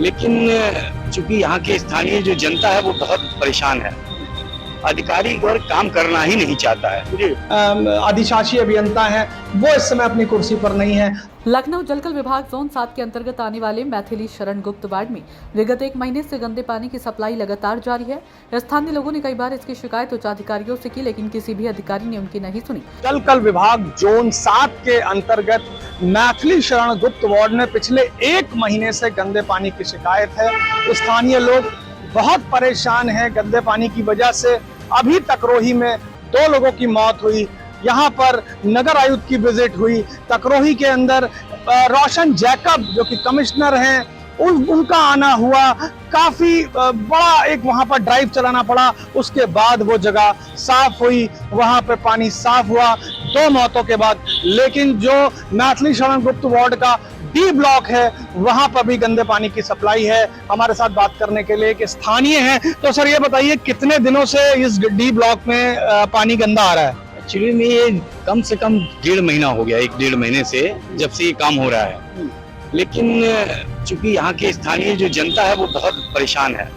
लेकिन चूंकि यहाँ के स्थानीय जो जनता है वो बहुत परेशान है। अधिकारी वर्ग काम करना ही नहीं चाहता है। अधिशासी अभियंता हैं वो इस समय अपनी कुर्सी पर नहीं है। लखनऊ जलकल विभाग जोन 7 के अंतर्गत आने वाले मैथिली शरण गुप्त वार्ड में विगत 1 महीने से गंदे पानी की सप्लाई लगातार जारी है। स्थानीय लोगों ने कई बार इसकी शिकायत उच्च अधिकारियों से की, लेकिन किसी भी अधिकारी ने उनकी नहीं सुनी। जलकल विभाग जोन 7 के अंतर्गत मैथिली शरण गुप्त वार्ड में पिछले 1 महीने से गंदे पानी की शिकायत है। स्थानीय लोग बहुत परेशान हैं गंदे पानी की वजह से। अभी तकरोही में 2 लोगों की मौत हुई। यहाँ पर नगर आयुक्त की विजिट हुई। तकरोही के अंदर रोशन जैकब जो कि कमिश्नर हैं उनका आना हुआ। काफी बड़ा एक वहां पर ड्राइव चलाना पड़ा, उसके बाद वो जगह साफ हुई, वहां पे पानी साफ हुआ 2 मौतों के बाद। लेकिन जो मैथिली शरण गुप्त वार्ड का डी ब्लॉक है वहां पर भी गंदे पानी की सप्लाई है। हमारे साथ बात करने के लिए एक स्थानीय हैं। तो सर ये बताइए कितने दिनों से इस डी ब्लॉक में पानी गंदा आ रहा है? एक्चुअली में ये कम से कम 1.5 महीना हो गया, 1-1.5 महीने से जब से ये काम हो रहा है। लेकिन चूंकि यहाँ के स्थानीय जो जनता है वो बहुत परेशान है।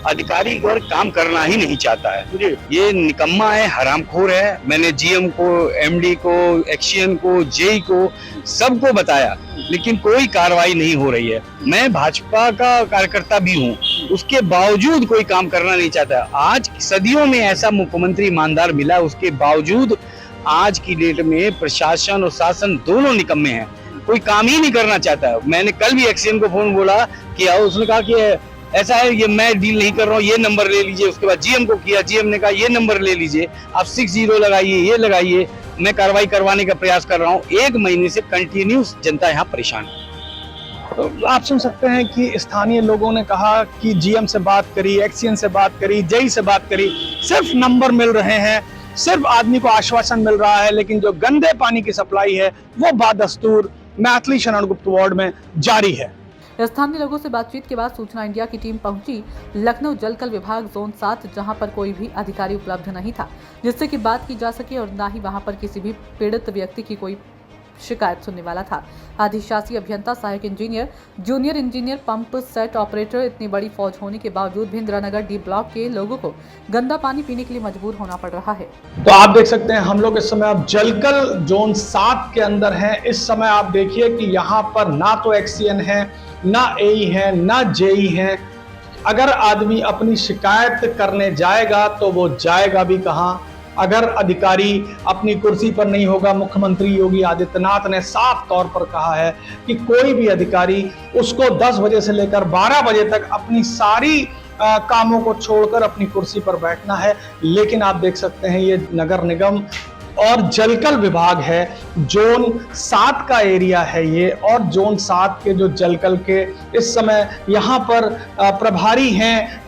अधिकारी वर्ग काम करना ही नहीं चाहता है। ये निकम्मा है, हरामखोर है। मैंने जीएम को, एमडी को, एक्सीएन को, जेई को सबको बताया, लेकिन कोई कार्रवाई नहीं हो रही है। मैं भाजपा का कार्यकर्ता भी हूँ, उसके बावजूद कोई काम करना नहीं चाहता। आज सदियों में ऐसा मुख्यमंत्री ईमानदार मिला, उसके बावजूद आज की डेट में प्रशासन और शासन दोनों निकम्मे हैं। कोई काम ही नहीं करना चाहता है। मैंने कल भी एक्सीएन को फोन बोला किया, उसने कहा कि ऐसा है, ये मैं डील नहीं कर रहा हूँ, ये नंबर ले लीजिए। उसके बाद जीएम को किया, जीएम ने कहा ये नंबर ले लीजिए, आप 60 लगाइए, ये लगाइए। मैं कार्रवाई करवाने का प्रयास कर रहा हूँ। 1 महीने से कंटिन्यूस जनता यहाँ परेशान है। तो आप सुन सकते हैं कि स्थानीय लोगों ने कहा कि जीएम से बात करी, एक्सीएन से बात करी, जेई से बात करी, सिर्फ नंबर मिल रहे हैं, सिर्फ आदमी को आश्वासन मिल रहा है, लेकिन जो गंदे पानी की सप्लाई है वो बादस्तूर मैथिली शरण गुप्त वार्ड में जारी है। स्थानीय लोगों से बातचीत के बाद सूचना इंडिया की टीम पहुंची लखनऊ जलकल विभाग जोन 7, जहां पर कोई भी अधिकारी उपलब्ध नहीं था जिससे कि बात की जा सके, और न ही वहां पर किसी भी पीड़ित व्यक्ति की कोई शिकायत सुनने वाला था। अधिशासी अभियंता, सहायक engineer, junior engineer, pump set operator, इतनी बड़ी फौज होने के बावजूद भी इंदिरानगर डी ब्लॉक के लोगों को गंदा पानी पीने के लिए मजबूर होना पड़ रहा है। तो आप देख सकते हैं हम लोग इस समय आप जलकल जोन 7 के अंदर हैं। इस समय आप देखिए कि यहाँ पर ना तो एक्सीएन है, ना एई है, ना जेई है। अगर आदमी अपनी शिकायत करने जाएगा तो वो जाएगा भी कहाँ? अगर अधिकारी अपनी कुर्सी पर नहीं होगा, मुख्यमंत्री योगी आदित्यनाथ ने साफ तौर पर कहा है कि कोई भी अधिकारी उसको 10 बजे से लेकर 12 बजे तक अपनी सारी कामों को छोड़कर अपनी कुर्सी पर बैठना है। लेकिन आप देख सकते हैं ये नगर निगम और जलकल विभाग है, जोन 7 का एरिया है ये, और जोन 7 के जो जलकल के इस समय यहाँ पर प्रभारी हैं,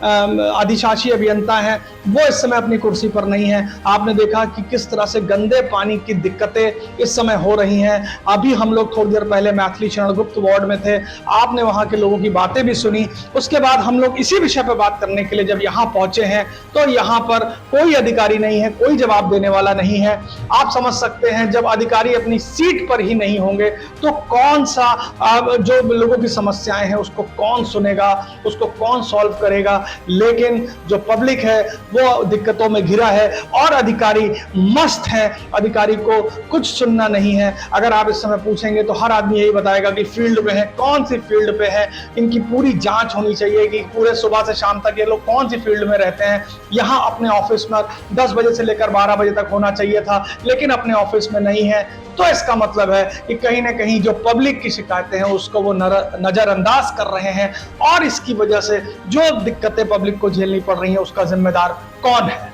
अधिशासी अभियंता हैं, वो इस समय अपनी कुर्सी पर नहीं है। आपने देखा कि किस तरह से गंदे पानी की दिक्कतें इस समय हो रही हैं। अभी हम लोग थोड़ी देर पहले मैथिली शरण गुप्त वार्ड में थे, आपने वहाँ के लोगों की बातें भी सुनी। उसके बाद हम लोग इसी विषय पर बात करने के लिए जब यहाँ पहुंचे हैं तो यहाँ पर कोई अधिकारी नहीं है, कोई जवाब देने वाला नहीं है। आप समझ सकते हैं जब अधिकारी अपनी सीट पर ही नहीं होंगे तो कौन सा जो लोगों की समस्याएं हैं उसको कौन सुनेगा, उसको कौन सॉल्व करेगा। लेकिन जो पब्लिक है वो दिक्कतों में घिरा है और अधिकारी मस्त है, अधिकारी को कुछ सुनना नहीं है। अगर आप इस समय पूछेंगे तो हर आदमी यही बताएगा कि फील्ड पे है। कौन सी फील्ड पे है? इनकी पूरी जांच होनी चाहिए कि पूरे सुबह से शाम तक ये लोग कौन सी फील्ड में रहते हैं। यहाँ अपने ऑफिस में 10 बजे से लेकर 12 बजे तक होना चाहिए था, लेकिन अपने ऑफिस में नहीं है। तो इसका मतलब है कि कहीं ना कहीं जो पब्लिक की शिकायतें हैं उसको वो नजरअंदाज कर रहे हैं, और इसकी वजह से जो दिक्कतें पब्लिक को झेलनी पड़ रही हैं उसका जिम्मेदार कौन है?